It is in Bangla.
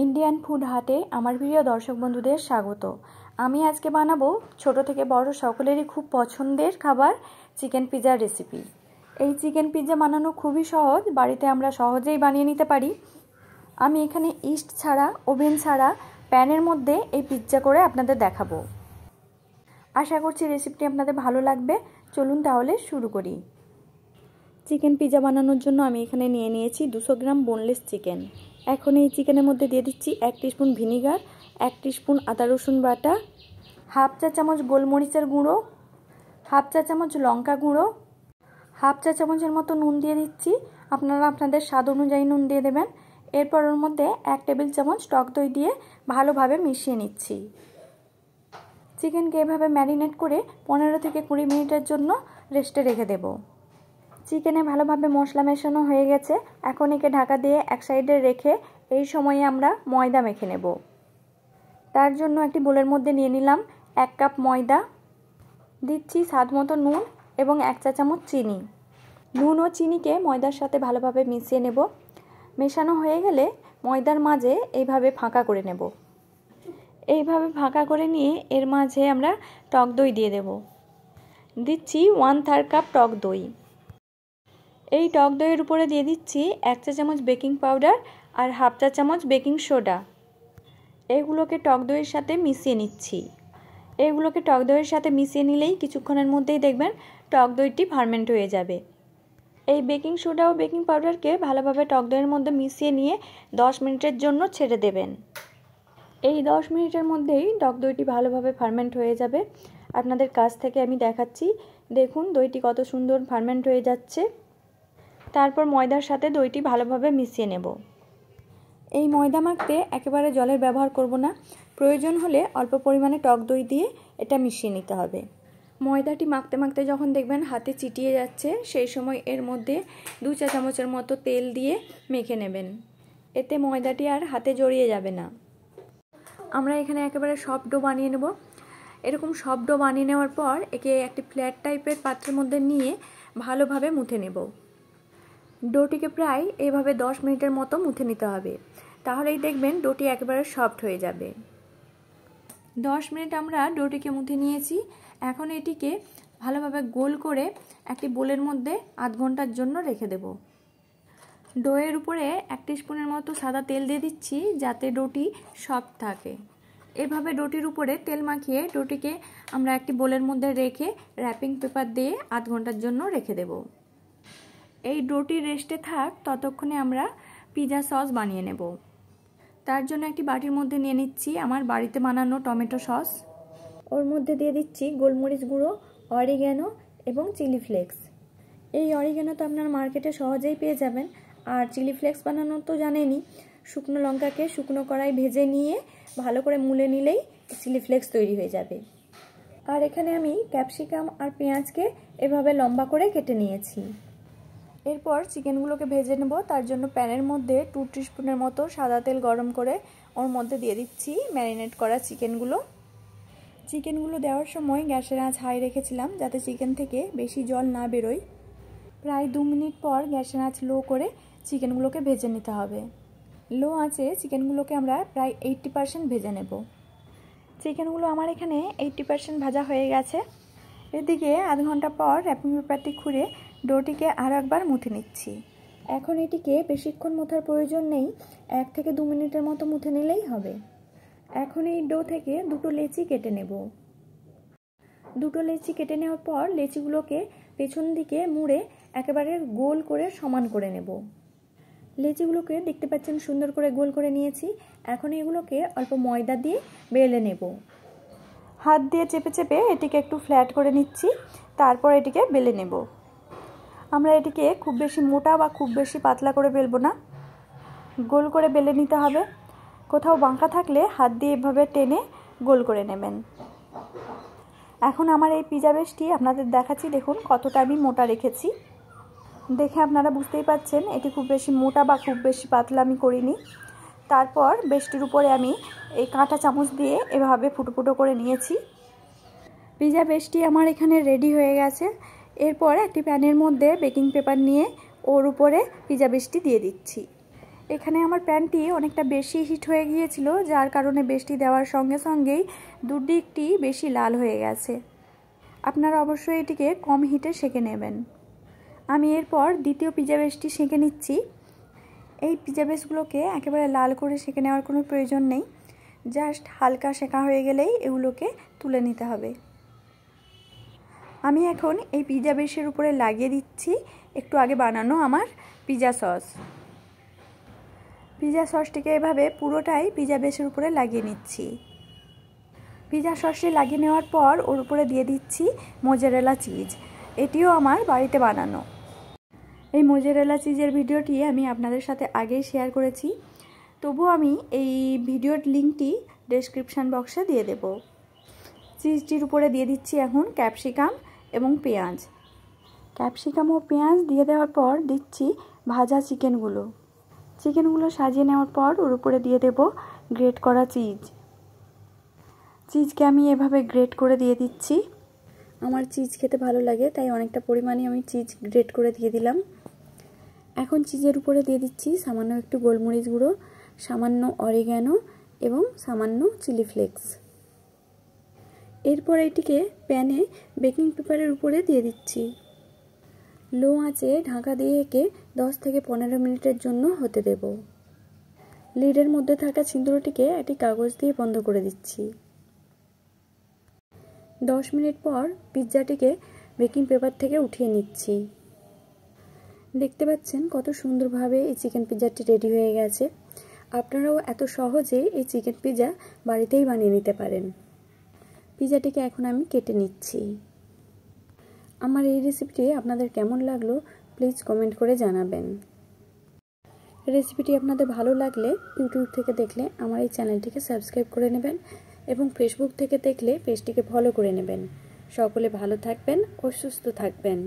ইন্ডিয়ান ফুড হাটে আমার প্রিয় দর্শক বন্ধুদের স্বাগত। আমি আজকে বানাবো ছোট থেকে বড় সকলেরই খুব পছন্দের খাবার চিকেন পিৎজার রেসিপি। এই চিকেন পিৎজা বানানো খুবই সহজ, বাড়িতে আমরা সহজেই বানিয়ে নিতে পারি। আমি এখানে ইস্ট ছাড়া, ওভেন ছাড়া প্যানের মধ্যে এই পিৎজা করে আপনাদের দেখাবো। আশা করছি রেসিপিটি আপনাদের ভালো লাগবে। চলুন তাহলে শুরু করি। চিকেন পিৎজা বানানোর জন্য আমি এখানে নিয়ে নিয়েছি 200 গ্রাম বোনলেস চিকেন। এখন এই চিকেনের মধ্যে দিয়ে দিচ্ছি 1 টিস্পুন ভিনিগার, 1 টিস্পুন আদা রসুন বাটা, হাফ চা চামচ গোলমরিচের গুঁড়ো, হাফ চা চামচ লঙ্কা গুঁড়ো, হাফ চা চামচের মতো নুন দিয়ে দিচ্ছি। আপনারা আপনাদের স্বাদ অনুযায়ী নুন দিয়ে দেবেন। এরপর ওর মধ্যে 1 টেবিল চামচ টক দই দিয়ে ভালোভাবে মিশিয়ে নিচ্ছি। চিকেনকে এভাবে ম্যারিনেট করে 15 থেকে 20 মিনিটের জন্য রেস্টে রেখে দেব। চিকেনে ভালোভাবে মশলা মেশানো হয়ে গেছে। এখন একে ঢাকা দিয়ে এক সাইডে রেখে এই সময়ে আমরা ময়দা মেখে নেব। তার জন্য একটি বোলের মধ্যে নিয়ে নিলাম 1 কাপ ময়দা, দিচ্ছি স্বাদ মতো নুন এবং 1 চা চামচ চিনি। নুন ও চিনিকে ময়দার সাথে ভালোভাবে মিশিয়ে নেব। মেশানো হয়ে গেলে ময়দার মাঝে এইভাবে ফাঁকা করে নেব। এইভাবে ফাঁকা করে নিয়ে এর মাঝে আমরা টক দই দিয়ে দেব। দিচ্ছি 1/3 কাপ টক দই। এই টক দইয়ের উপরে দিয়ে দিচ্ছি 1 চা চামচ বেকিং পাউডার আর হাফ চা চামচ বেকিং সোডা। এগুলোকে টক দইয়ের সাথে মিশিয়ে নিচ্ছি। এগুলোকে টক দইয়ের সাথে মিশিয়ে নিলেই কিছুক্ষণের মধ্যেই দেখবেন টক দইটি ফার্মেন্ট হয়ে যাবে। এই বেকিং সোডা ও বেকিং পাউডারকে ভালোভাবে টক দইয়ের মধ্যে মিশিয়ে নিয়ে 10 মিনিটের জন্য ছেড়ে দেবেন। এই 10 মিনিটের মধ্যেই টক দইটি ভালোভাবে ফার্মেন্ট হয়ে যাবে। আপনাদের কাছ থেকে আমি দেখাচ্ছি, দেখুন দইটি কত সুন্দর ফার্মেন্ট হয়ে যাচ্ছে। তারপর ময়দার সাথে দইটি ভালোভাবে মিশিয়ে নেব। এই ময়দা মাখতে একেবারে জলের ব্যবহার করব না, প্রয়োজন হলে অল্প পরিমাণে টক দই দিয়ে এটা মিশিয়ে নিতে হবে। ময়দাটি মাখতে মাখতে যখন দেখবেন হাতে চিটিয়ে যাচ্ছে, সেই সময় এর মধ্যে 2 চা চামচের মতো তেল দিয়ে মেখে নেবেন। এতে ময়দাটি আর হাতে জড়িয়ে যাবে না। আমরা এখানে একেবারে সফট ডো বানিয়ে নেব। এরকম সফট ডো বানিয়ে নেওয়ার পর একে একটি ফ্ল্যাট টাইপের পাত্রের মধ্যে নিয়ে ভালোভাবে মুথে নেব। ডোটিকে প্রায় এইভাবে 10 মিনিটের মতো মুথে নিতে হবে, তাহলেই দেখবেন ডোটি একেবারে সফট হয়ে যাবে। 10 মিনিট আমরা ডোটিকে মুথে নিয়েছি। এখন এটিকে ভালোভাবে গোল করে একটি বোলের মধ্যে আধ ঘন্টার জন্য রেখে দেব। ডোয়ের উপরে 1 টিস্পুনের মতো সাদা তেল দিয়ে দিচ্ছি, যাতে ডোটি সফট থাকে। এভাবে ডোটির উপরে তেল মাখিয়ে ডোটিকে আমরা একটি বোলের মধ্যে রেখে র্যাপিং পেপার দিয়ে আধ ঘন্টার জন্য রেখে দেব। এই ডোটি রেস্টে থাক, ততক্ষণে আমরা পিৎজা সস বানিয়ে নেব। তার জন্য একটি বাটির মধ্যে নিয়ে নিচ্ছি আমার বাড়িতে বানানো টমেটো সস। ওর মধ্যে দিয়ে দিচ্ছি গোলমরিচ গুঁড়ো, অরিগ্যানো এবং চিলি ফ্লেক্স। এই অরিগ্যানো তো আপনার মার্কেটে সহজেই পেয়ে যাবেন। আর চিলি ফ্লেক্স বানানো তো জানেনই, শুকনো লঙ্কাকে শুকনো কড়াই ভেজে নিয়ে ভালো করে মুলে নিলেই চিলি ফ্লেক্স তৈরি হয়ে যাবে। আর এখানে আমি ক্যাপসিকাম আর পেঁয়াজকে এভাবে লম্বা করে কেটে নিয়েছি। এরপর চিকেনগুলোকে ভেজে নেব। তার জন্য প্যানের মধ্যে 2 টিস্পুনের মতো সাদা তেল গরম করে ওর মধ্যে দিয়ে দিচ্ছি ম্যারিনেট করা চিকেনগুলো। চিকেনগুলো দেওয়ার সময় গ্যাসের আঁচ হাই রেখেছিলাম, যাতে চিকেন থেকে বেশি জল না বেরোয়। প্রায় 2 মিনিট পর গ্যাসের আঁচ লো করে চিকেনগুলোকে ভেজে নিতে হবে। লো আঁচে চিকেনগুলোকে আমরা প্রায় 80% ভেজে নেব। চিকেনগুলো আমার এখানে 80% ভাজা হয়ে গেছে। এদিকে আধ ঘন্টা পর র্যাপিং পেপারটি খুলে ডোটিকে আরও একবার মুথে নিচ্ছি। এখন এটিকে বেশিক্ষণ মুথার প্রয়োজন নেই, 1 থেকে 2 মিনিটের মতো মুথে নিলেই হবে। এখন এই ডো থেকে 2টো লেচি কেটে নেব। 2টো লেচি কেটে নেওয়ার পর লেচিগুলোকে পেছন দিকে মুড়ে একেবারে গোল করে সমান করে নেব। লেচিগুলোকে দেখতে পাচ্ছেন সুন্দর করে গোল করে নিয়েছি। এখন এগুলোকে অল্প ময়দা দিয়ে বেলে নেব। হাত দিয়ে চেপে চেপে এটিকে একটু ফ্ল্যাট করে নিচ্ছি, তারপর এটিকে বেলে নেব। আমরা এটিকে খুব বেশি মোটা বা খুব বেশি পাতলা করে বেলবো না, গোল করে বেলে নিতে হবে। কোথাও বাঁকা থাকলে হাত দিয়ে এভাবে টেনে গোল করে নেবেন। এখন আমার এই পিৎজা বেসটি আপনাদের দেখাচ্ছি, দেখুন কতটা আমি মোটা রেখেছি। দেখে আপনারা বুঝতেই পাচ্ছেন এটি খুব বেশি মোটা বা খুব বেশি পাতলা আমি করিনি। তারপর বেসটির উপরে আমি এই কাঁটা চামচ দিয়ে এভাবে ফুটো ফুটো করে নিয়েছি। পিৎজা বেসটি আমার এখানে রেডি হয়ে গেছে। এরপর একটি প্যানের মধ্যে বেকিং পেপার নিয়ে ওর উপরে পিৎজা বেসটি দিয়ে দিচ্ছি। এখানে আমার প্যানটি অনেকটা বেশি হিট হয়ে গিয়েছিল, যার কারণে বেশি দেওয়ার সঙ্গে সঙ্গেই দুদিকটি বেশি লাল হয়ে গেছে। আপনারা অবশ্যই এটিকে কম হিটে সেঁকে নেবেন। আমি এরপর দ্বিতীয় পিজা বেসটি সেঁকে নিচ্ছি। এই পিজা বেসগুলোকে একেবারে লাল করে সেঁকে নেওয়ার কোনো প্রয়োজন নেই, জাস্ট হালকা সেঁকা হয়ে গেলেই এগুলোকে তুলে নিতে হবে। আমি এখন এই পিজা বেসের উপরে লাগিয়ে দিচ্ছি একটু আগে বানানো আমার পিজা সস। পিজা সসটিকে এভাবে পুরোটাই পিজা বেসের উপরে লাগিয়ে নিচ্ছি। পিজা সসটি লাগিয়ে নেওয়ার পর ওর উপরে দিয়ে দিচ্ছি মোজারেলা চিজ। এটিও আমার বাড়িতে বানানো। এই মোজারেলা চিজের ভিডিওটি আমি আপনাদের সাথে আগেই শেয়ার করেছি, তবুও আমি এই ভিডিওর লিঙ্কটি ডেসক্রিপশান বক্সে দিয়ে দেব। চিজটির উপরে দিয়ে দিচ্ছি এখন ক্যাপসিকাম এবং পেঁয়াজ। ক্যাপসিকাম ও পেঁয়াজ দিয়ে দেওয়ার পর দিচ্ছি ভাজা চিকেনগুলো সাজিয়ে নেওয়ার পর ওর উপরে দিয়ে দেব গ্রেট করা চিজকে আমি এভাবে গ্রেট করে দিয়ে দিচ্ছি। আমার চিজ খেতে ভালো লাগে, তাই অনেকটা পরিমাণে আমি চিজ গ্রেট করে দিয়ে দিলাম। এখন চিজের উপরে দিয়ে দিচ্ছি সামান্য একটু গোলমরিচ গুঁড়ো, সামান্য অরিগ্যানো এবং সামান্য চিলি ফ্লেক্স। এরপর এটিকে প্যানে বেকিং পেপারের উপরে দিয়ে দিচ্ছি। লো আঁচে ঢাকা দিয়ে একে 10 থেকে 15 মিনিটের জন্য হতে দেব। লিডের মধ্যে থাকা ছিদ্রটিকে একটি কাগজ দিয়ে বন্ধ করে দিচ্ছি। 10 মিনিট পর পিৎজাটিকে বেকিং পেপার থেকে উঠিয়ে নিচ্ছি। দেখতে পাচ্ছেন কত সুন্দরভাবে এই চিকেন পিৎজাটি রেডি হয়ে গেছে। আপনারাও এত সহজে এই চিকেন পিৎজা বাড়িতেই বানিয়ে নিতে পারেন। পিৎজাটিকে এখন আমি কেটে নিচ্ছি। আমার এই রেসিপিটি আপনাদের কেমন লাগলো প্লিজ কমেন্ট করে জানাবেন। রেসিপিটি আপনাদের ভালো লাগলে ইউটিউব থেকে দেখলে আমার এই চ্যানেলটিকে সাবস্ক্রাইব করে নেবেন এবং ফেসবুক থেকে দেখলে পেজটিকে ফলো করে নেবেন। সকলে ভালো থাকবেন ও সুস্থ থাকবেন।